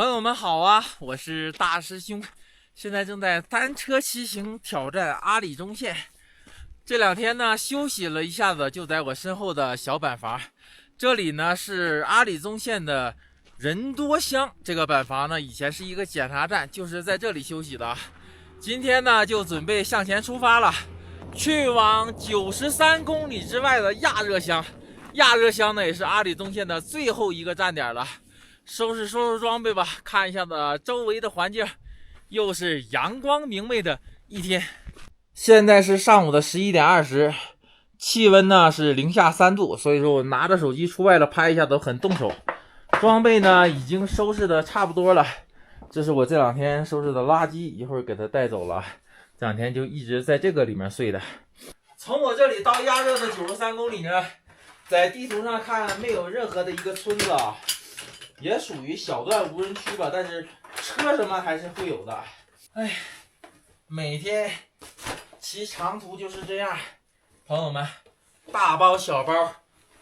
朋友们好啊，我是大师兄，现在正在单车骑行挑战阿里中线。这两天呢休息了一下子，就在我身后的小板房。这里呢是阿里中线的人多乡，这个板房呢以前是一个检查站，就是在这里休息的。今天呢就准备向前出发了，去往93公里之外的亚热乡。亚热乡呢也是阿里中线的最后一个站点了。收拾装备吧，看一下子周围的环境，又是阳光明媚的一天。现在是上午的11点20，气温呢是零下3度，所以说我拿着手机出外了拍一下都很动手。装备呢已经收拾的差不多了，这是我这两天收拾的垃圾，一会儿给它带走了。这两天就一直在这个里面睡的。从我这里到亚热的93公里呢，在地图上看没有任何的一个村子啊。也属于小段无人区吧，但是车什么还是会有的。哎，每天骑长途就是这样，朋友们，大包小包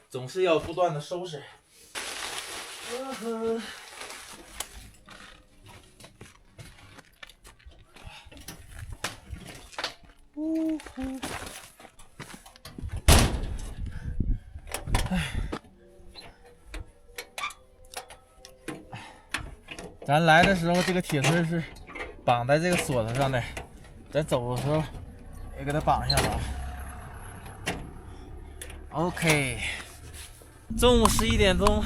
总是要不断的收拾。咱来的时候这个铁丝是绑在这个锁子上的，咱走的时候也给它绑上了。OK， 中午11点钟，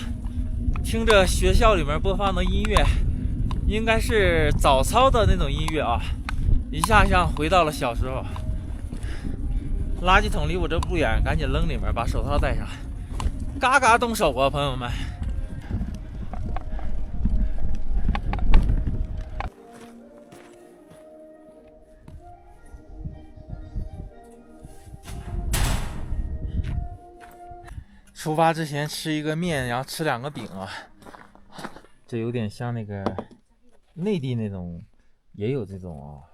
听着学校里面播放的音乐，应该是早操的那种音乐啊，一下像回到了小时候。垃圾桶离我这不远，赶紧扔里面，把手套戴上。嘎嘎动手啊，朋友们！出发之前吃一个面，然后吃2个饼啊，这有点像那个内地那种，也有这种啊。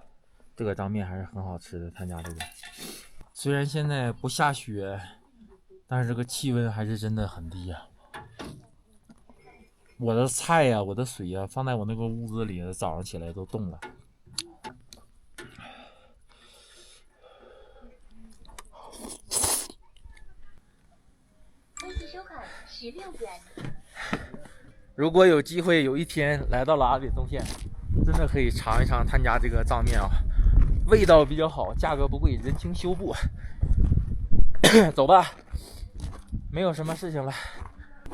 这个张面还是很好吃的，他家这个。虽然现在不下雪，但是这个气温还是真的很低啊。我的菜呀、我的水呀，放在我那个屋子里，早上起来都冻了。如果有机会有一天来到了阿里中线，真的可以尝一尝他家这个藏面啊，味道比较好，价格不贵，人情修补。走吧，没有什么事情了。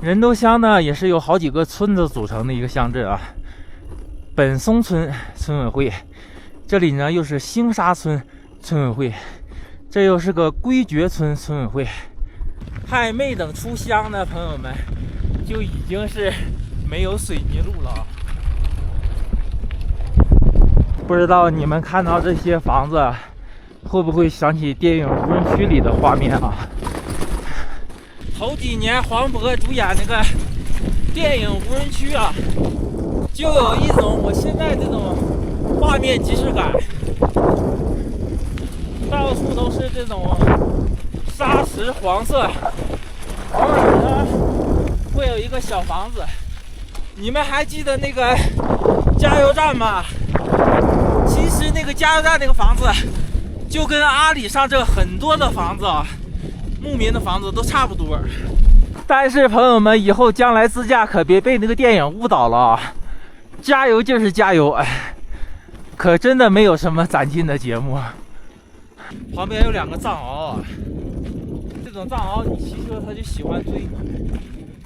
人多乡呢也是由好几个村子组成的一个乡镇啊。本松村村委会，这里呢又是兴沙村村委会，这又是个归觉村村委会。还没等出乡呢，朋友们，就已经是没有水泥路了。不知道你们看到这些房子，会不会想起电影《无人区》里的画面啊？头几年黄渤主演那个电影《无人区》啊，就有一种我现在这种画面即视感，到处都是这种砂石黄色，偶尔呢会有一个小房子。你们还记得那个加油站吗？其实那个加油站那个房子就跟阿里上这很多的房子啊，牧民的房子都差不多。但是朋友们，以后将来自驾可别被那个电影误导了啊！加油就是加油，可真的没有什么攒劲的节目。旁边有2个藏獒啊，这种藏獒你骑车它就喜欢追你，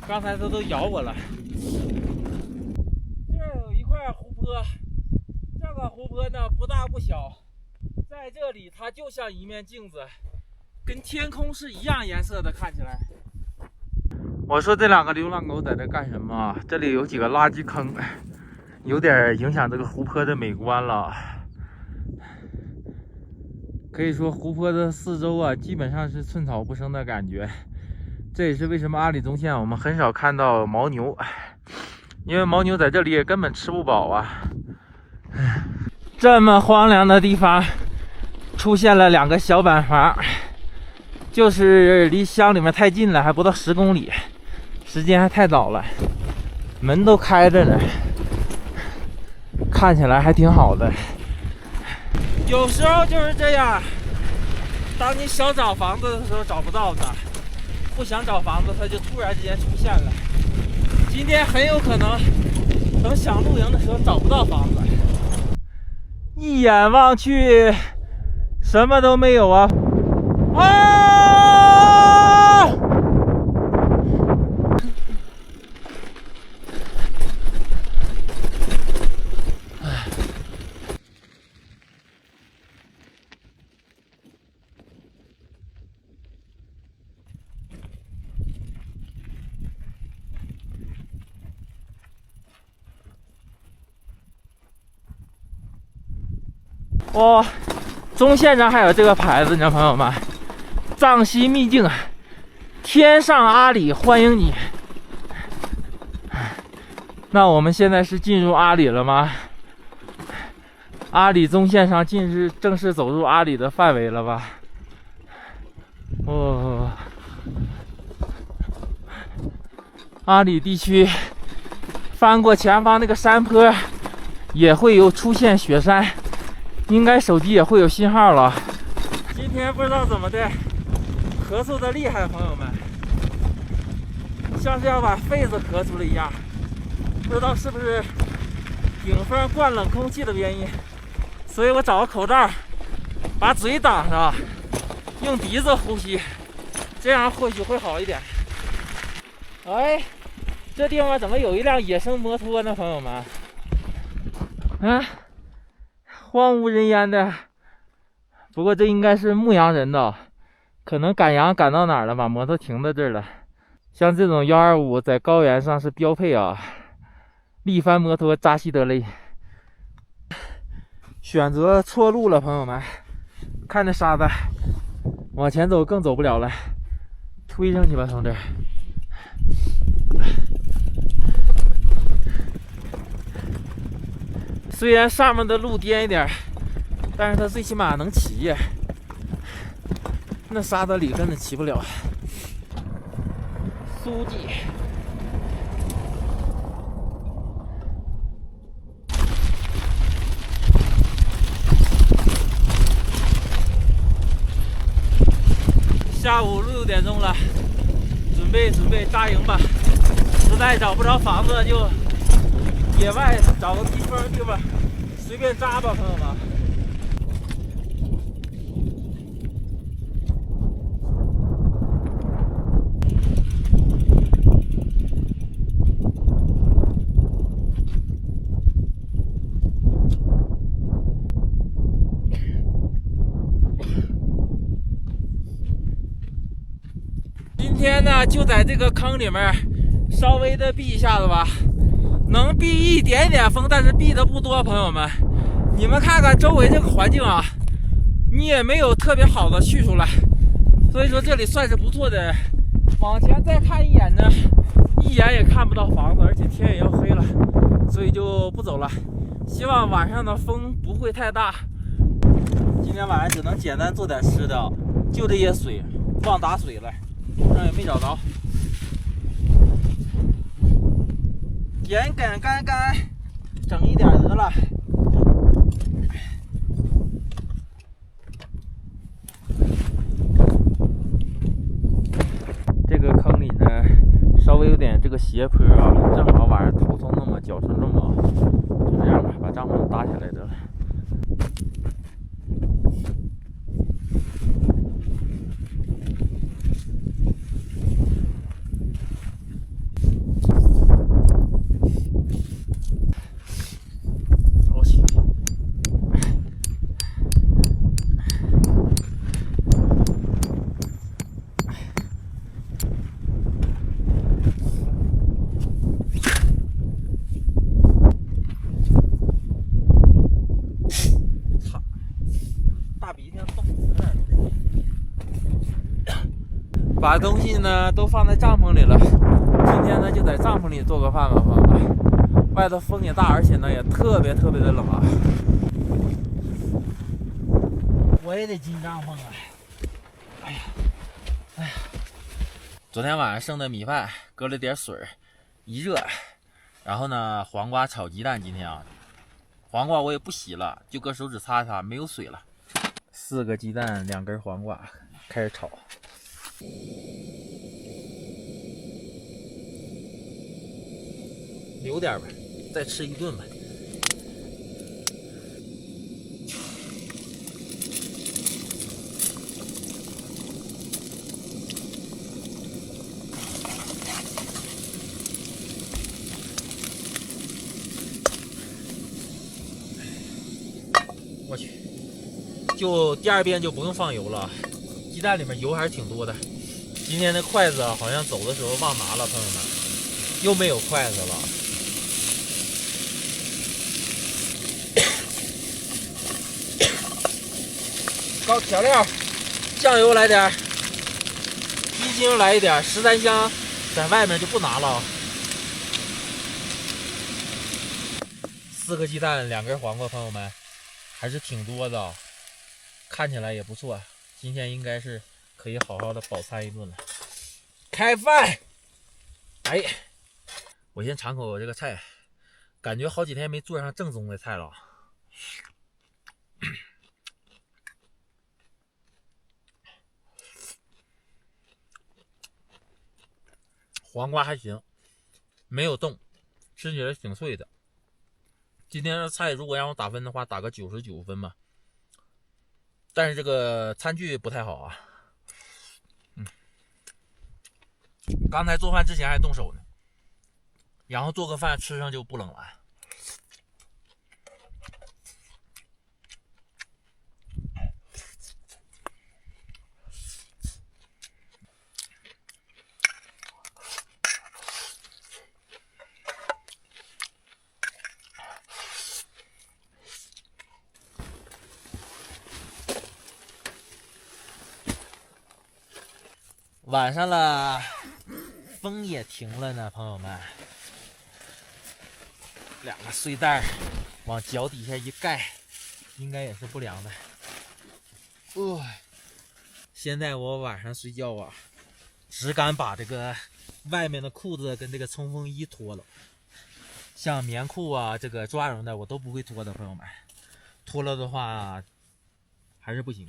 刚才它都咬我了。这有一块湖泊，这个湖泊呢不大不小，在这里它就像一面镜子，跟天空是一样颜色的，看起来。我说这2个流浪狗在这干什么啊？这里有几个垃圾坑，有点影响这个湖泊的美观了。可以说湖泊的四周啊，基本上是寸草不生的感觉。这也是为什么阿里中线我们很少看到牦牛，因为牦牛在这里也根本吃不饱啊。这么荒凉的地方出现了2个小板房，就是离乡里面太近了，还不到10公里，时间还太早了，门都开着呢。看起来还挺好的。有时候就是这样，当你想找房子的时候找不到它，不想找房子它就突然之间出现了。今天很有可能等想露营的时候找不到房子，一眼望去什么都没有啊！啊！哦，中线上还有这个牌子，你知道朋友们，藏西秘境，天上阿里欢迎你。那我们现在是进入阿里了吗？阿里中线上正式走入阿里的范围了吧？哦，阿里地区翻过前方那个山坡，也会有出现雪山。应该手机也会有信号了。今天不知道怎么的，咳嗽的厉害，朋友们，像是要把肺子咳出了一样。不知道是不是顶风灌冷空气的原因，所以我找个口罩把嘴挡上，用鼻子呼吸，这样或许会好一点。哎，这地方怎么有一辆野生摩托呢，朋友们？啊，荒无人烟的。不过这应该是牧羊人的，可能赶羊赶到哪儿了，把摩托停在这儿了。像这种125在高原上是标配啊，力帆摩托扎西德勒。选择错路了，朋友们，看这沙子，往前走更走不了了，推上去吧，从这儿。虽然上面的路颠一点，但是它最起码能骑，那沙子里根本骑不了。苏记，下午6点钟了，准备扎营吧。实在找不着房子，就野外找个避风的地方随便扎吧，朋友们。今天呢，就在这个坑里面稍微的避一下子吧，能避一点点风，但是避的不多。朋友们，你们看看周围这个环境啊，你也没有特别好的去处来，所以说这里算是不错的。往前再看一眼呢，一眼也看不到房子，而且天也要黑了，所以就不走了。希望晚上的风不会太大。今天晚上只能简单做点吃的，就这些水，忘打水了，路上也没找着。眼梗干干，整一点得了。这个坑里呢，稍微有点这个斜坡啊，正好晚上头从那么脚程这么，就这样吧，把帐篷搭起来得了。把东西呢都放在帐篷里了，今天呢就在帐篷里做个饭吧，朋友们。外头风也大，而且呢也特别的冷啊。我也得进帐篷啊！哎呀，昨天晚上剩的米饭搁了点水，一热，然后呢黄瓜炒鸡蛋，今天啊黄瓜我也不洗了，就搁手指擦擦，没有水了。4个鸡蛋，2根黄瓜，开始炒。留点吧，再吃一顿吧。我去，就第2遍就不用放油了，鸡蛋里面油还是挺多的。今天的筷子好像走的时候忘拿了，朋友们，又没有筷子了。搞调料，酱油来点，鸡精来一点，13香在外面就不拿了。4个鸡蛋，2根黄瓜，朋友们。还是挺多的，看起来也不错。今天应该是可以好好的饱餐一顿了。开饭！哎，我先尝口这个菜，感觉好几天没做上正宗的菜了。黄瓜还行，没有冻，吃起来挺脆的。今天的菜如果让我打分的话，打个99分吧。但是这个餐具不太好啊。刚才做饭之前还动手呢，然后做个饭吃上就不冷了。晚上了，风也停了呢，朋友们。2个睡袋往脚底下一盖，应该也是不凉的。现在我晚上睡觉啊，只敢把这个外面的裤子跟这个冲锋衣脱了，像棉裤啊，这个抓绒的我都不会脱的，朋友们。脱了的话还是不行。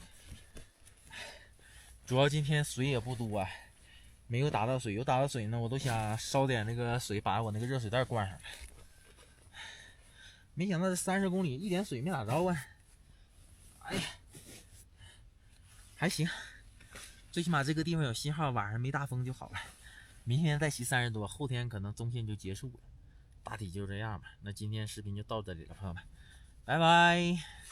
主要今天水也不多啊，没有打到水，有打到水呢，我都想烧点那个水，把我那个热水袋灌上来。没想到这30公里一点水没打着啊！哎呀，还行，最起码这个地方有信号，晚上没大风就好了。明天再骑30多，后天可能中线就结束了。大体就这样吧。那今天视频就到这里了，朋友们，拜拜。